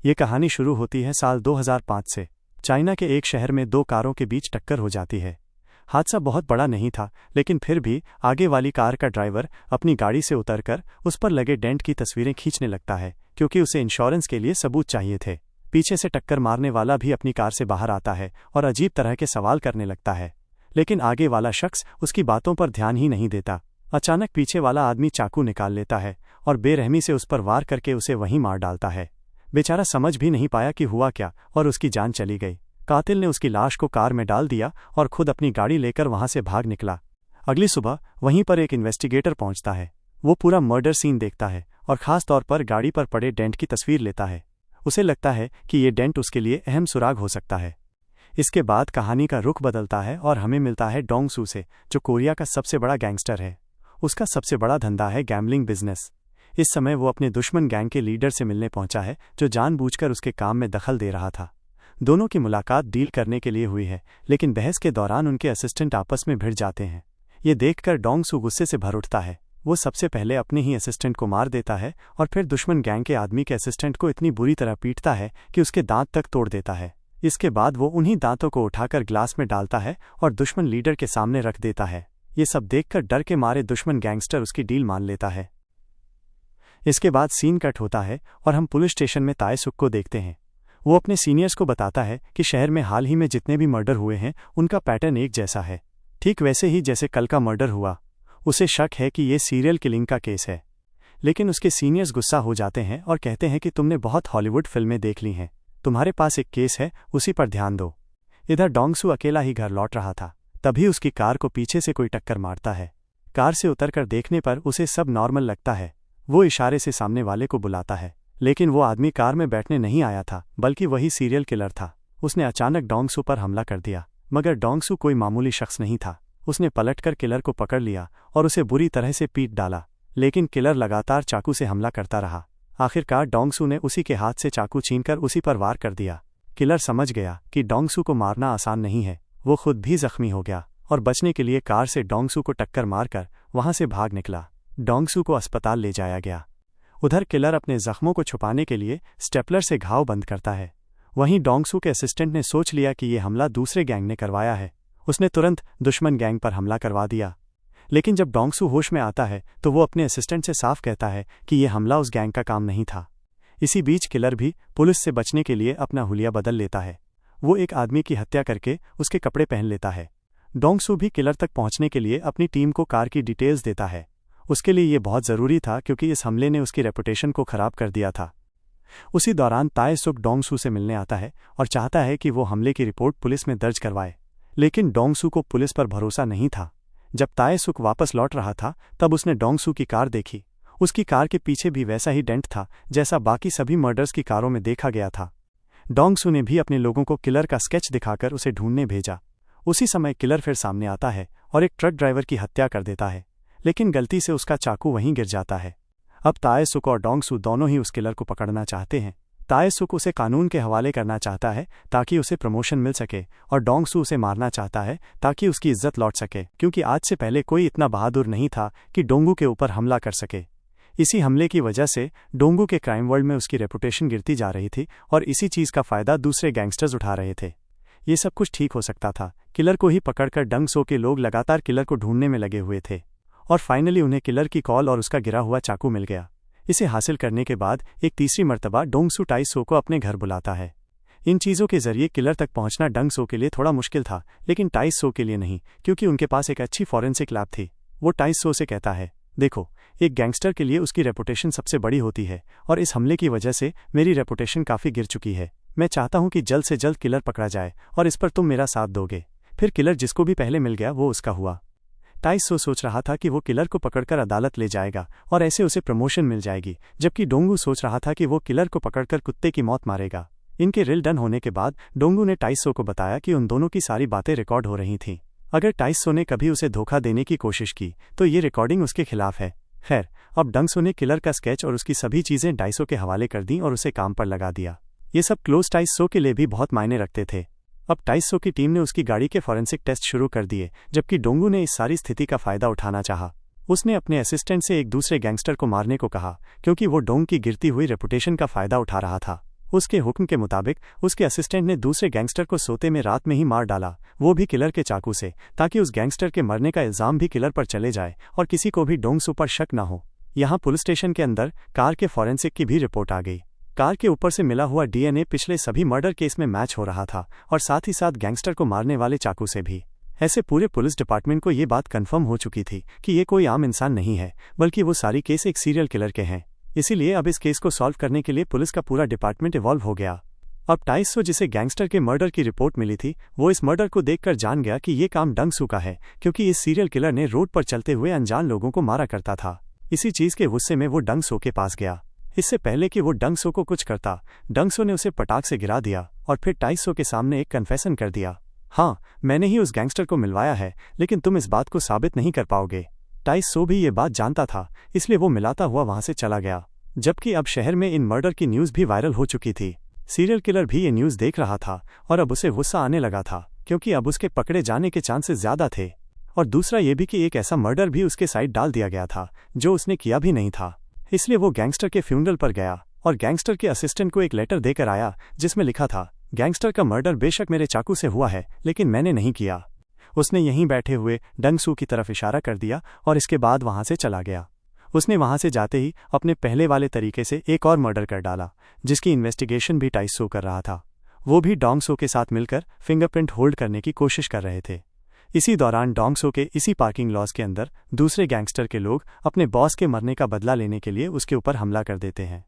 ये कहानी शुरू होती है साल 2005 से। चाइना के एक शहर में दो कारों के बीच टक्कर हो जाती है। हादसा बहुत बड़ा नहीं था, लेकिन फिर भी आगे वाली कार का ड्राइवर अपनी गाड़ी से उतरकर उस पर लगे डेंट की तस्वीरें खींचने लगता है, क्योंकि उसे इंश्योरेंस के लिए सबूत चाहिए थे। पीछे से टक्कर मारने वाला भी अपनी कार से बाहर आता है और अजीब तरह के सवाल करने लगता है, लेकिन आगे वाला शख्स उसकी बातों पर ध्यान ही नहीं देता। अचानक पीछे वाला आदमी चाकू निकाल लेता है और बेरहमी से उस पर वार करके उसे वहीं मार डालता है। बेचारा समझ भी नहीं पाया कि हुआ क्या और उसकी जान चली गई। कातिल ने उसकी लाश को कार में डाल दिया और खुद अपनी गाड़ी लेकर वहां से भाग निकला। अगली सुबह वहीं पर एक इन्वेस्टिगेटर पहुंचता है। वो पूरा मर्डर सीन देखता है और खास तौर पर गाड़ी पर पड़े डेंट की तस्वीर लेता है। उसे लगता है कि ये डेंट उसके लिए अहम सुराग हो सकता है। इसके बाद कहानी का रुख बदलता है और हमें मिलता है डोंग सू से, जो कोरिया का सबसे बड़ा गैंगस्टर है। उसका सबसे बड़ा धंधा है गैम्बलिंग बिजनेस। इस समय वो अपने दुश्मन गैंग के लीडर से मिलने पहुंचा है, जो जानबूझकर उसके काम में दखल दे रहा था। दोनों की मुलाकात डील करने के लिए हुई है, लेकिन बहस के दौरान उनके असिस्टेंट आपस में भिड़ जाते हैं। ये देखकर डोंग सू गुस्से से भर उठता है। वो सबसे पहले अपने ही असिस्टेंट को मार देता है और फिर दुश्मन गैंग के आदमी के असिस्टेंट को इतनी बुरी तरह पीटता है कि उसके दांत तक तोड़ देता है। इसके बाद वो उन्हीं दांतों को उठाकर ग्लास में डालता है और दुश्मन लीडर के सामने रख देता है। ये सब देखकर डर के मारे दुश्मन गैंगस्टर उसकी डील मान लेता है। इसके बाद सीन कट होता है और हम पुलिस स्टेशन में ताए सुक को देखते हैं। वो अपने सीनियर्स को बताता है कि शहर में हाल ही में जितने भी मर्डर हुए हैं उनका पैटर्न एक जैसा है, ठीक वैसे ही जैसे कल का मर्डर हुआ। उसे शक है कि ये सीरियल किलिंग का केस है, लेकिन उसके सीनियर्स गुस्सा हो जाते हैं और कहते हैं कि तुमने बहुत हॉलीवुड फिल्में देख ली हैं, तुम्हारे पास एक केस है, उसी पर ध्यान दो। इधर डोंग सू अकेला ही घर लौट रहा था, तभी उसकी कार को पीछे से कोई टक्कर मारता है। कार से उतरकर देखने पर उसे सब नॉर्मल लगता है। वो इशारे से सामने वाले को बुलाता है, लेकिन वो आदमी कार में बैठने नहीं आया था, बल्कि वही सीरियल किलर था। उसने अचानक डोंग सू पर हमला कर दिया, मगर डोंग सू कोई मामूली शख्स नहीं था। उसने पलटकर किलर को पकड़ लिया और उसे बुरी तरह से पीट डाला, लेकिन किलर लगातार चाकू से हमला करता रहा। आखिरकार डोंग सू ने उसी के हाथ से चाकू छीनकर उसी पर वार कर दिया। किलर समझ गया कि डोंग सू को मारना आसान नहीं है। वो खुद भी जख्मी हो गया और बचने के लिए कार से डोंग सू को टक्कर मारकर वहां से भाग निकला। डोंग सू को अस्पताल ले जाया गया। उधर किलर अपने जख्मों को छुपाने के लिए स्टेपलर से घाव बंद करता है। वहीं डोंग सू के असिस्टेंट ने सोच लिया कि ये हमला दूसरे गैंग ने करवाया है। उसने तुरंत दुश्मन गैंग पर हमला करवा दिया, लेकिन जब डोंग सू होश में आता है तो वो अपने असिस्टेंट से साफ कहता है कि ये हमला उस गैंग का काम नहीं था। इसी बीच किलर भी पुलिस से बचने के लिए अपना हुलिया बदल लेता है। वो एक आदमी की हत्या करके उसके कपड़े पहन लेता है। डोंग सू भी किलर तक पहुंचने के लिए अपनी टीम को कार की डिटेल्स देता है। उसके लिए ये बहुत ज़रूरी था, क्योंकि इस हमले ने उसकी रेपुटेशन को खराब कर दिया था। उसी दौरान ताए सुक डोंग सू से मिलने आता है और चाहता है कि वो हमले की रिपोर्ट पुलिस में दर्ज करवाए, लेकिन डोंग सू को पुलिस पर भरोसा नहीं था। जब ताए सुक वापस लौट रहा था तब उसने डोंग सू की कार देखी। उसकी कार के पीछे भी वैसा ही डेंट था जैसा बाकी सभी मर्डर्स की कारों में देखा गया था। डोंग सू ने भी अपने लोगों को किलर का स्केच दिखाकर उसे ढूंढने भेजा। उसी समय किलर फिर सामने आता है और एक ट्रक ड्राइवर की हत्या कर देता है, लेकिन गलती से उसका चाकू वहीं गिर जाता है। अब ताए सुक और डोंग सू दोनों ही उस किलर को पकड़ना चाहते हैं। ताए सुक उसे कानून के हवाले करना चाहता है ताकि उसे प्रमोशन मिल सके, और डोंग सू उसे मारना चाहता है ताकि उसकी इज्जत लौट सके, क्योंकि आज से पहले कोई इतना बहादुर नहीं था कि डोंगू के ऊपर हमला कर सके। इसी हमले की वजह से डोंगू के क्राइम वर्ल्ड में उसकी रेपुटेशन गिरती जा रही थी और इसी चीज़ का फायदा दूसरे गैंगस्टर्स उठा रहे थे। ये सब कुछ ठीक हो सकता था। किलर को ही पकड़कर डोंग सू के लोग लगातार किलर को ढूंढने में लगे हुए थे और फाइनली उन्हें किलर की कॉल और उसका गिरा हुआ चाकू मिल गया। इसे हासिल करने के बाद एक तीसरी मर्तबा डोंग सू ताए सुक को अपने घर बुलाता है। इन चीज़ों के जरिए किलर तक पहुंचना डोंग सू के लिए थोड़ा मुश्किल था, लेकिन ताए सुक के लिए नहीं, क्योंकि उनके पास एक अच्छी फॉरेंसिक लैब थी। वो ताए सुक से कहता है, देखो, एक गैंगस्टर के लिए उसकी रेपुटेशन सबसे बड़ी होती है और इस हमले की वजह से मेरी रेपुटेशन काफ़ी गिर चुकी है। मैं चाहता हूं कि जल्द से जल्द किलर पकड़ा जाए और इस पर तुम मेरा साथ दोगे। फिर किलर जिसको भी पहले मिल गया वो उसका हुआ। ताए सुक सोच रहा था कि वो किलर को पकड़कर अदालत ले जाएगा और ऐसे उसे प्रमोशन मिल जाएगी, जबकि डोंगू सोच रहा था कि वो किलर को पकड़कर कुत्ते की मौत मारेगा। इनके रिल डन होने के बाद डोंगू ने ताए सुक को बताया कि उन दोनों की सारी बातें रिकॉर्ड हो रही थीं। अगर ताए सुक ने कभी उसे धोखा देने की कोशिश की तो ये रिकॉर्डिंग उसके खिलाफ है। खैर, अब डोंग सू ने किलर का स्केच और उसकी सभी चीज़ें ताए सुक के हवाले कर दी और उसे काम पर लगा दिया। ये सब क्लोज ताए सुक के लिए भी बहुत मायने रखते थे। अब ताए सुक की टीम ने उसकी गाड़ी के फॉरेंसिक टेस्ट शुरू कर दिए, जबकि डोंगू ने इस सारी स्थिति का फायदा उठाना चाहा। उसने अपने असिस्टेंट से एक दूसरे गैंगस्टर को मारने को कहा, क्योंकि वो डोंग की गिरती हुई रेपुटेशन का फायदा उठा रहा था। उसके हुक्म के मुताबिक उसके असिस्टेंट ने दूसरे गैंगस्टर को सोते में रात में ही मार डाला, वो भी किलर के चाकू से, ताकि उस गैंगस्टर के मरने का इल्जाम भी किलर पर चले जाए और किसी को भी डोंगसू पर शक न हो। यहाँ पुलिस स्टेशन के अंदर कार के फॉरेंसिक की भी रिपोर्ट आ गई। कार के ऊपर से मिला हुआ डीएनए पिछले सभी मर्डर केस में मैच हो रहा था और साथ ही साथ गैंगस्टर को मारने वाले चाकू से भी। ऐसे पूरे पुलिस डिपार्टमेंट को ये बात कंफर्म हो चुकी थी कि ये कोई आम इंसान नहीं है, बल्कि वो सारी केस एक सीरियल किलर के हैं। इसीलिए अब इस केस को सॉल्व करने के लिए पुलिस का पूरा डिपार्टमेंट इवॉल्व हो गया। अब टाइसो, जिसे गैंगस्टर के मर्डर की रिपोर्ट मिली थी, वो इस मर्डर को देखकर जान गया कि ये काम डंगसू का है, क्योंकि इस सीरियल किलर ने रोड पर चलते हुए अनजान लोगों को मारा करता था। इसी चीज के गुस्से में वो डंगसो के पास गया। इससे पहले कि वो डंगसो को कुछ करता, डंगसो ने उसे पटाख से गिरा दिया और फिर टाइसो के सामने एक कन्फेशन कर दिया। हाँ, मैंने ही उस गैंगस्टर को मिलवाया है, लेकिन तुम इस बात को साबित नहीं कर पाओगे। टाइसो भी ये बात जानता था, इसलिए वो मिलाता हुआ वहां से चला गया। जबकि अब शहर में इन मर्डर की न्यूज़ भी वायरल हो चुकी थी। सीरियल किलर भी ये न्यूज़ देख रहा था और अब उसे गुस्सा आने लगा था, क्योंकि अब उसके पकड़े जाने के चांसेस ज्यादा थे। और दूसरा ये भी कि एक ऐसा मर्डर भी उसके साइड डाल दिया गया था जो उसने किया भी नहीं था। इसलिए वो गैंगस्टर के फ्यूनरल पर गया और गैंगस्टर के असिस्टेंट को एक लेटर देकर आया, जिसमें लिखा था, गैंगस्टर का मर्डर बेशक मेरे चाकू से हुआ है, लेकिन मैंने नहीं किया। उसने यहीं बैठे हुए डंगसू की तरफ इशारा कर दिया और इसके बाद वहां से चला गया। उसने वहां से जाते ही अपने पहले वाले तरीके से एक और मर्डर कर डाला, जिसकी इन्वेस्टिगेशन भी टाइसो कर रहा था। वो भी डोंगसो के साथ मिलकर फिंगरप्रिंट होल्ड करने की कोशिश कर रहे थे। इसी दौरान डोंगसो के इसी पार्किंग लॉज के अंदर दूसरे गैंगस्टर के लोग अपने बॉस के मरने का बदला लेने के लिए उसके ऊपर हमला कर देते हैं।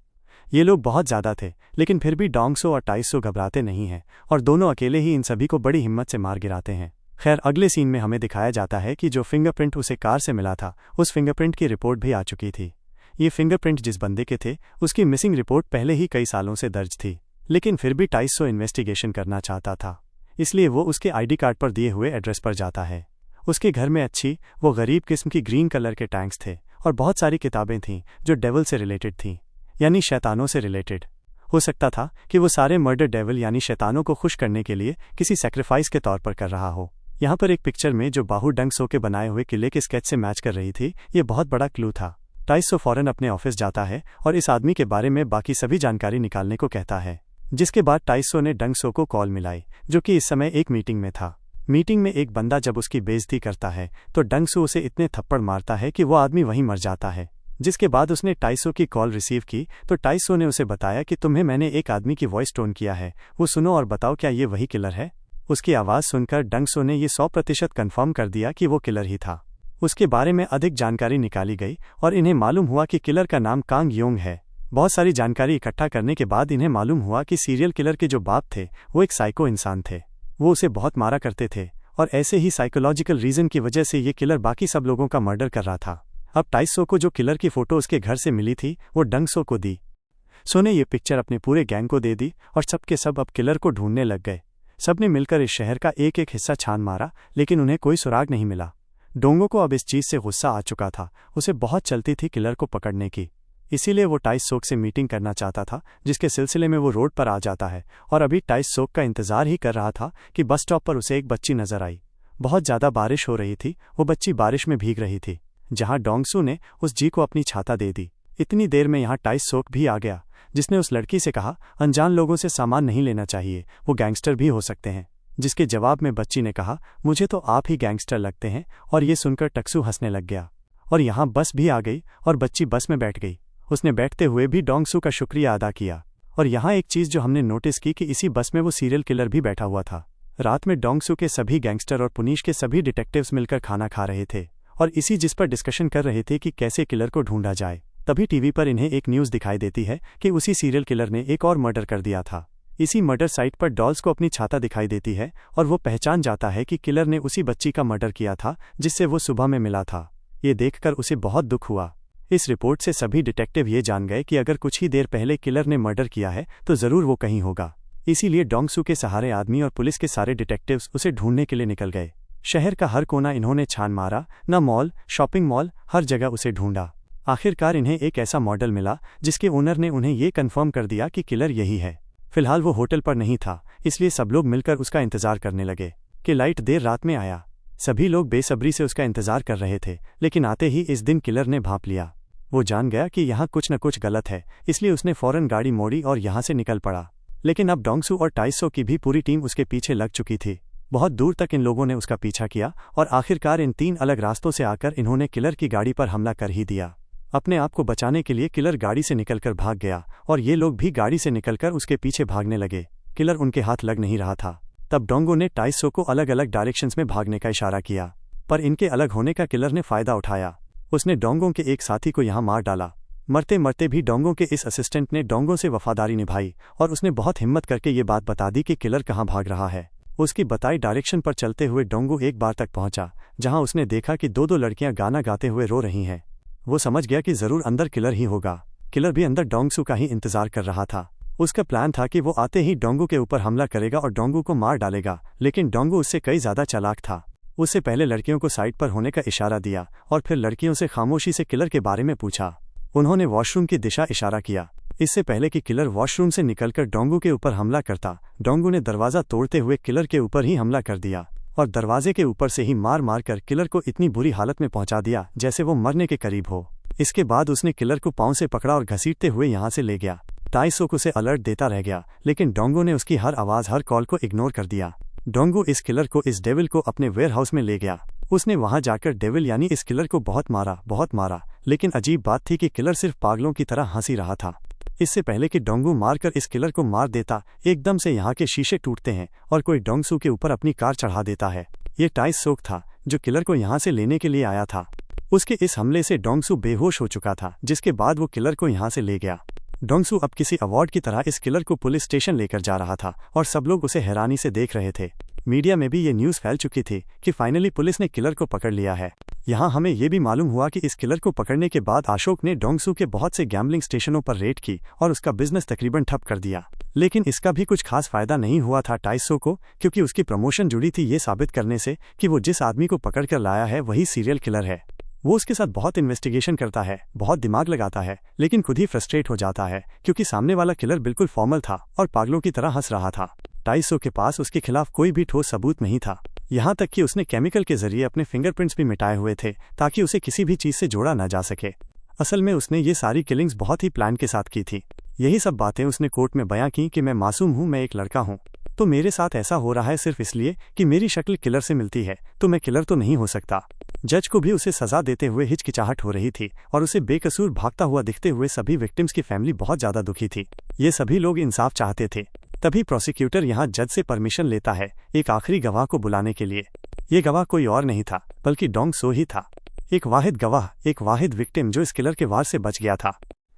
ये लोग बहुत ज्यादा थे, लेकिन फिर भी डोंगसो और टाइसो घबराते नहीं हैं और दोनों अकेले ही इन सभी को बड़ी हिम्मत से मार गिराते हैं। खैर, अगले सीन में हमें दिखाया जाता है कि जो फिंगरप्रिंट उसे कार से मिला था, उस फिंगरप्रिंट की रिपोर्ट भी आ चुकी थी। ये फिंगरप्रिंट जिस बंदे के थे, उसकी मिसिंग रिपोर्ट पहले ही कई सालों से दर्ज थी, लेकिन फिर भी टाइसो इन्वेस्टिगेशन करना चाहता था। इसलिए वो उसके आईडी कार्ड पर दिए हुए एड्रेस पर जाता है। उसके घर में अच्छी वो गरीब किस्म की ग्रीन कलर के टैंक्स थे और बहुत सारी किताबें थीं जो डेविल से रिलेटेड थीं, यानी शैतानों से रिलेटेड। हो सकता था कि वो सारे मर्डर डेविल यानी शैतानों को खुश करने के लिए किसी सैक्रिफाइस के तौर पर कर रहा हो। यहाँ पर एक पिक्चर में जो बाहु डंगसो के बनाए हुए किले के स्केच से मैच कर रही थी, ये बहुत बड़ा क्लू था। टाइसो फौरन अपने ऑफिस जाता है और इस आदमी के बारे में बाकी सभी जानकारी निकालने को कहता है, जिसके बाद टाइसो ने डंगसो को कॉल मिलाई, जो कि इस समय एक मीटिंग में था। मीटिंग में एक बंदा जब उसकी बेइज्जती करता है तो डंगसो उसे इतने थप्पड़ मारता है कि वो आदमी वहीं मर जाता है। जिसके बाद उसने टाइसो की कॉल रिसीव की तो टाइसो ने उसे बताया कि तुम्हें मैंने एक आदमी की वॉइस टोन किया है, वो सुनो और बताओ क्या ये वही किलर है। उसकी आवाज़ सुनकर डंगसो ने ये 100% कन्फर्म कर दिया कि वो किलर ही था। उसके बारे में अधिक जानकारी निकाली गई और इन्हें मालूम हुआ कि किलर का नाम कांग योंग है। बहुत सारी जानकारी इकट्ठा करने के बाद इन्हें मालूम हुआ कि सीरियल किलर के जो बाप थे वो एक साइको इंसान थे। वो उसे बहुत मारा करते थे और ऐसे ही साइकोलॉजिकल रीजन की वजह से ये किलर बाकी सब लोगों का मर्डर कर रहा था। अब टाइसो को जो किलर की फोटो उसके घर से मिली थी वो डंगसो को दी। सो ने ये पिक्चर अपने पूरे गैंग को दे दी और सबके सब अब किलर को ढूंढने लग गए। सबने मिलकर इस शहर का एक एक हिस्सा छान मारा, लेकिन उन्हें कोई सुराग नहीं मिला। डोंगो को अब इस चीज से गुस्सा आ चुका था, उसे बहुत चलती थी किलर को पकड़ने की। इसीलिए वो टाइसो से मीटिंग करना चाहता था, जिसके सिलसिले में वो रोड पर आ जाता है और अभी टाइसो का इंतजार ही कर रहा था कि बस स्टॉप पर उसे एक बच्ची नजर आई। बहुत ज्यादा बारिश हो रही थी, वो बच्ची बारिश में भीग रही थी, जहां डोंगसू ने उस जी को अपनी छाता दे दी। इतनी देर में यहाँ टाइसो भी आ गया, जिसने उस लड़की से कहा, अनजान लोगों से सामान नहीं लेना चाहिए, वो गैंगस्टर भी हो सकते हैं। जिसके जवाब में बच्ची ने कहा, मुझे तो आप ही गैंगस्टर लगते हैं। और ये सुनकर टक्सू हंसने लग गया और यहाँ बस भी आ गई और बच्ची बस में बैठ गई। उसने बैठते हुए भी डोंगसू का शुक्रिया अदा किया। और यहाँ एक चीज जो हमने नोटिस की कि इसी बस में वो सीरियल किलर भी बैठा हुआ था। रात में डोंगसू के सभी गैंगस्टर और पुलिस के सभी डिटेक्टिव्स मिलकर खाना खा रहे थे और इसी जिस पर डिस्कशन कर रहे थे कि कैसे किलर को ढूंढा जाए। तभी टीवी पर इन्हें एक न्यूज़ दिखाई देती है कि उसी सीरियल किलर ने एक और मर्डर कर दिया था। इसी मर्डर साइट पर डॉल्स को अपनी छाता दिखाई देती है और वो पहचान जाता है कि किलर ने उसी बच्ची का मर्डर किया था जिससे वो सुबह में मिला था। ये देखकर उसे बहुत दुख हुआ। इस रिपोर्ट से सभी डिटेक्टिव ये जान गए कि अगर कुछ ही देर पहले किलर ने मर्डर किया है तो जरूर वो कहीं होगा। इसीलिए डोंगसू के सहारे आदमी और पुलिस के सारे डिटेक्टिव्स उसे ढूंढने के लिए निकल गए। शहर का हर कोना इन्होंने छान मारा, न मॉल, शॉपिंग मॉल, हर जगह उसे ढूंढा। आखिरकार इन्हें एक ऐसा मॉडल मिला जिसके ओनर ने उन्हें ये कंफर्म कर दिया कि किलर यही है। फिलहाल वो होटल पर नहीं था, इसलिए सब लोग मिलकर उसका इंतजार करने लगे कि लाइट देर रात में आया। सभी लोग बेसब्री से उसका इंतजार कर रहे थे, लेकिन आते ही इस दिन किलर ने भांप लिया। वो जान गया कि यहाँ कुछ न कुछ गलत है, इसलिए उसने फौरन गाड़ी मोड़ी और यहाँ से निकल पड़ा। लेकिन अब डोंगसू और टाइसो की भी पूरी टीम उसके पीछे लग चुकी थी। बहुत दूर तक इन लोगों ने उसका पीछा किया और आखिरकार इन 3 अलग रास्तों से आकर इन्होंने किलर की गाड़ी पर हमला कर ही दिया। अपने आप को बचाने के लिए किलर गाड़ी से निकलकर भाग गया और ये लोग भी गाड़ी से निकलकर उसके पीछे भागने लगे। किलर उनके हाथ लग नहीं रहा था। तब डोंगो ने टाइसो को अलग अलग डायरेक्शंस में भागने का इशारा किया, पर इनके अलग होने का किलर ने फायदा उठाया। उसने डोंगो के एक साथी को यहां मार डाला। मरते मरते भी डोंगो के इस असिस्टेंट ने डोंगो से वफादारी निभाई और उसने बहुत हिम्मत करके ये बात बता दी कि किलर कहाँ भाग रहा है। उसकी बताई डायरेक्शन पर चलते हुए डोंगो एक बार तक पहुंचा जहां उसने देखा कि 2 लड़कियां गाना गाते हुए रो रही हैं। वो समझ गया कि जरूर अंदर किलर ही होगा। किलर भी अंदर डोंगसू का ही इंतजार कर रहा था। उसका प्लान था कि वो आते ही डोंगो के ऊपर हमला करेगा और डोंगो को मार डालेगा, लेकिन डोंगो उससे कई ज्यादा चालाक था। उससे पहले लड़कियों को साइड पर होने का इशारा दिया और फिर लड़कियों से खामोशी से किलर के बारे में पूछा। उन्होंने वॉशरूम की दिशा इशारा किया। इससे पहले कि किलर वॉशरूम से निकलकर डोंगो के ऊपर हमला करता, डोंगो ने दरवाजा तोड़ते हुए किलर के ऊपर ही हमला कर दिया और दरवाजे के ऊपर से ही मार मार कर किलर को इतनी बुरी हालत में पहुंचा दिया जैसे वो मरने के करीब हो। इसके बाद उसने किलर को पांव से पकड़ा और घसीटते हुए यहां से ले गया। टाइसो को उसे अलर्ट देता रह गया, लेकिन डोंगो ने उसकी हर आवाज हर कॉल को इग्नोर कर दिया। डोंगो इस किलर को इस डेविल को अपने वेयरहाउस में ले गया। उसने वहां जाकर डेविल यानी इस किलर को बहुत मारा, लेकिन अजीब बात थी कि किलर सिर्फ पागलों की तरह हंसी रहा था। इससे पहले कि डोंगो मारकर इस किलर को मार देता, एकदम से यहाँ के शीशे टूटते हैं और कोई डोंगसू के ऊपर अपनी कार चढ़ा देता है। ये टाइसो था जो किलर को यहाँ से लेने के लिए आया था। उसके इस हमले से डोंगसू बेहोश हो चुका था, जिसके बाद वो किलर को यहाँ से ले गया। डोंगसू अब किसी अवार्ड की तरह इस किलर को पुलिस स्टेशन लेकर जा रहा था और सब लोग उसे हैरानी से देख रहे थे। मीडिया में भी ये न्यूज़ फैल चुकी थी कि फाइनली पुलिस ने किलर को पकड़ लिया है। यहाँ हमें ये भी मालूम हुआ कि इस किलर को पकड़ने के बाद अशोक ने डोंगसू के बहुत से गैम्बलिंग स्टेशनों पर रेड की और उसका बिजनेस तकरीबन ठप कर दिया। लेकिन इसका भी कुछ खास फायदा नहीं हुआ था टाइसो को, क्योंकि उसकी प्रमोशन जुड़ी थी ये साबित करने से कि वो जिस आदमी को पकड़ कर लाया है वही सीरियल किलर है। वो उसके साथ बहुत इन्वेस्टिगेशन करता है, बहुत दिमाग लगाता है, लेकिन खुद ही फ्रस्ट्रेट हो जाता है क्योंकि सामने वाला किलर बिल्कुल फॉर्मल था और पागलों की तरह हंस रहा था। टाइसो के पास उसके खिलाफ कोई भी ठोस सबूत नहीं था, यहाँ तक कि उसने केमिकल के जरिए अपने फिंगरप्रिंट्स भी मिटाए हुए थे ताकि उसे किसी भी चीज से जोड़ा न जा सके। असल में उसने ये सारी किलिंग्स बहुत ही प्लान के साथ की थी। यही सब बातें उसने कोर्ट में बयां की कि मैं मासूम हूँ, मैं एक लड़का हूँ, तो मेरे साथ ऐसा हो रहा है सिर्फ इसलिए कि मेरी शक्ल किलर से मिलती है, तो मैं किलर तो नहीं हो सकता। जज को भी उसे सजा देते हुए हिचकिचाहट हो रही थी और उसे बेकसूर भागता हुआ दिखते हुए सभी विक्टिम्स की फैमिली बहुत ज्यादा दुखी थी। ये सभी लोग इंसाफ चाहते थे। तभी प्रोसिक्यूटर यहाँ जज से परमिशन लेता है एक आखिरी गवाह को बुलाने के लिए। ये गवाह कोई और नहीं था बल्कि डोंगसो ही था। एक वाहिद गवाह, एक वाहिद विक्टिम जो इस किलर के वार से बच गया था।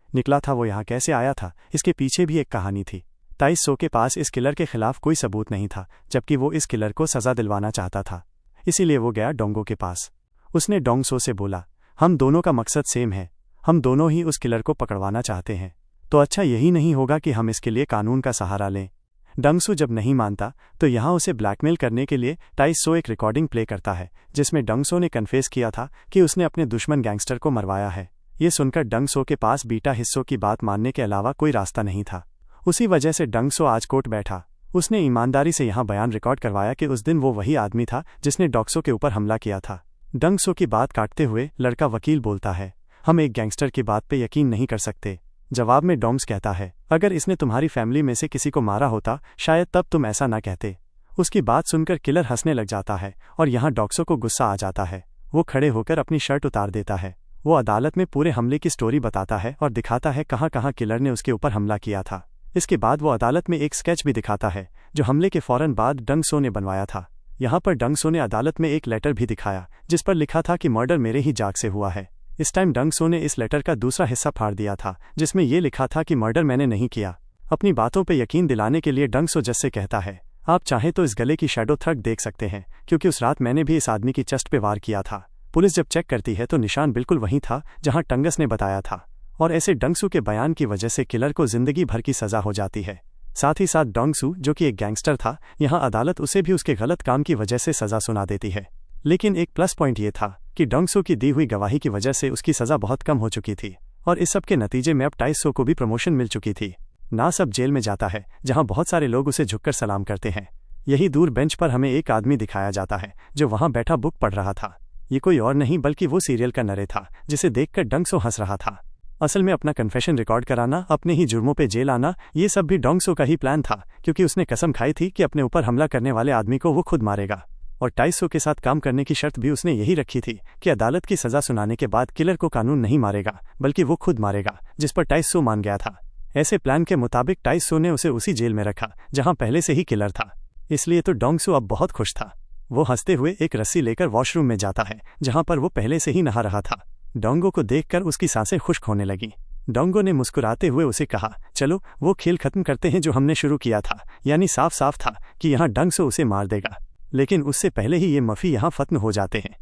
निकला था वो यहाँ कैसे आया था, इसके पीछे भी एक कहानी थी। टाइसो के पास इस किलर के खिलाफ कोई सबूत नहीं था, जबकि वो इस किलर को सजा दिलवाना चाहता था। इसीलिए वो गया डोंगो के पास। उसने डोंगसो से बोला, हम दोनों का मकसद सेम है, हम दोनों ही उस किलर को पकड़वाना चाहते हैं, तो अच्छा यही नहीं होगा कि हम इसके लिए कानून का सहारा लें। डोंगसो जब नहीं मानता तो यहाँ उसे ब्लैकमेल करने के लिए टाइसो एक रिकॉर्डिंग प्ले करता है जिसमें डोंगसो ने कन्फेस किया था कि उसने अपने दुश्मन गैंगस्टर को मरवाया है। ये सुनकर डोंगसो के पास बीटा हिस्सों की बात मानने के अलावा कोई रास्ता नहीं था। उसी वजह से डोंगसो आज कोर्ट बैठा। उसने ईमानदारी से यहाँ बयान रिकॉर्ड करवाया कि उस दिन वो वही आदमी था जिसने डोंगसो के ऊपर हमला किया था। डोंगसो की बात काटते हुए लड़का वकील बोलता है, हम एक गैंगस्टर की बात पे यकीन नहीं कर सकते। जवाब में डोंग्स कहता है, अगर इसने तुम्हारी फैमिली में से किसी को मारा होता शायद तब तुम ऐसा ना कहते। उसकी बात सुनकर किलर हंसने लग जाता है और यहाँ डोंगसो को गुस्सा आ जाता है। वो खड़े होकर अपनी शर्ट उतार देता है। वो अदालत में पूरे हमले की स्टोरी बताता है और दिखाता है कहाँ कहाँ किलर ने उसके ऊपर हमला किया था। इसके बाद वो अदालत में एक स्केच भी दिखाता है जो हमले के फौरन बाद डोंगसो ने बनवाया था। यहाँ पर डोंगसो ने अदालत में एक लेटर भी दिखाया जिस पर लिखा था कि मर्डर मेरे ही जाग से हुआ है। इस टाइम डोंगसो ने इस लेटर का दूसरा हिस्सा फाड़ दिया था जिसमें ये लिखा था कि मर्डर मैंने नहीं किया। अपनी बातों पे यकीन दिलाने के लिए डोंगसो जज से कहता है, आप चाहें तो इस गले की शैडो थ्रग देख सकते हैं क्योंकि उस रात मैंने भी इस आदमी की चेस्ट पे वार किया था। पुलिस जब चेक करती है तो निशान बिल्कुल वही था जहां टंगस ने बताया था और ऐसे डोंगसो के बयान की वजह से किलर को जिंदगी भर की सजा हो जाती है। साथ ही साथ डोंगसो जो कि एक गैंगस्टर था, यहाँ अदालत उसे भी उसके गलत काम की वजह से सजा सुना देती है। लेकिन एक प्लस पॉइंट ये था कि डोंगसो की दी हुई गवाही की वजह से उसकी सजा बहुत कम हो चुकी थी और इस सब के नतीजे में अब टाइसो को भी प्रमोशन मिल चुकी थी। ना सब जेल में जाता है जहां बहुत सारे लोग उसे झुककर सलाम करते हैं। यही दूर बेंच पर हमें एक आदमी दिखाया जाता है जो वहां बैठा बुक पढ़ रहा था। ये कोई और नहीं बल्कि वो सीरियल का नरे था जिसे देखकर डोंगसो हंस रहा था। असल में अपना कन्फेशन रिकॉर्ड कराना, अपने ही जुर्मों पे जेल आना, ये सब भी डोंग सो का ही प्लान था, क्योंकि उसने कसम खाई थी कि अपने ऊपर हमला करने वाले आदमी को वो खुद मारेगा। और टाइस सो के साथ काम करने की शर्त भी उसने यही रखी थी कि अदालत की सजा सुनाने के बाद किलर को कानून नहीं मारेगा, बल्कि वो खुद मारेगा, जिस पर टाइस सो मान गया था। ऐसे प्लान के मुताबिक टाइस सो ने उसे उसी जेल में रखा जहां पहले से ही किलर था। इसलिए तो डोंग सो अब बहुत खुश था। वो हंसते हुए एक रस्सी लेकर वॉशरूम में जाता है जहां पर वो पहले से ही नहा रहा था। डोंगो को देखकर उसकी सांसें खुश्क होने लगी। डोंगो ने मुस्कुराते हुए उसे कहा, चलो वो खेल खत्म करते हैं जो हमने शुरू किया था। यानी साफ साफ था कि यहाँ डोंग सो उसे मार देगा, लेकिन उससे पहले ही ये मफ़ी यहाँ खत्म हो जाते हैं।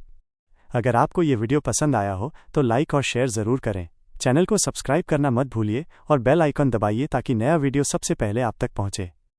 अगर आपको ये वीडियो पसंद आया हो तो लाइक और शेयर ज़रूर करें। चैनल को सब्सक्राइब करना मत भूलिए और बेल आइकन दबाइए ताकि नया वीडियो सबसे पहले आप तक पहुँचे।